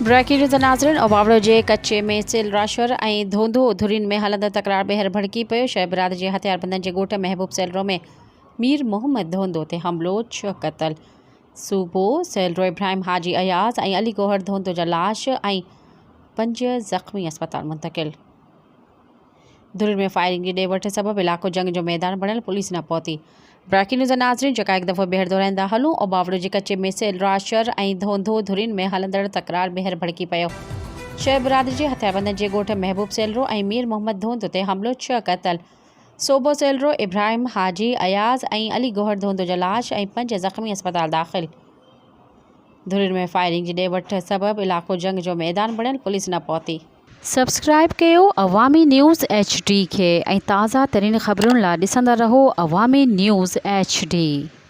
Breaking news नाज़रीन अवावड़ो जे कच्चे में सिल राशर ऐं धोंधो धुरिन में हलंदड़ तकरार ॿीहर भड़की पियो। शह बिरादरी जे हथियारबंदनि जे ॻोठ महबूब सेलरो में मीर मोहम्मद धोंदो ते हमलो, 6 क़तल। सूबो सेलरो इब्राहिम हाजी अयाज़ ऐं अली गौहर धोंदो जा लाश ऐं 5 ज़ख़्मी अस्पताल मुंतक़िल। धुरिन में फायरिंग जी ॾे वठ सबबि इलाइक़ो जंग जो मैदान बणियल, पुलिस न पहुती। ब्रेकिंग न्यूज़ नाज़रीन जेका हिकु दफ़ो ॿीहर दोहराईंदा हलूं। अवावड़ो जे कच्चे में सिल राशर ऐं धोंधो धुरिन में हलंदड़ तकरार ॿीहर भड़की पियो। शह बिरादरी जे हथियारबंदनि जे ॻोठ महबूब सेलरो ऐं मीर मोहम्मद धोंदो ते हमलो, 6 क़तल। सोबो सेलरो इब्राहिम हाजी अयाज़ ऐं अली गौहर धोंदो जा लाश ऐं 5 ज़ख़्मी अस्पताल दाख़िल। धुरिन में फायरिंग जी ॾे वठ सबबि इलाइक़ो जंग जो मैदान बणियल, पुलिस न पहुती। सब्सक्राइब कयो अवामी न्यूज़ HD खे ऐं ताज़ा तरीन ख़बरुनि लाइ ॾिसंदा रहो अवामी न्यूज़ HD।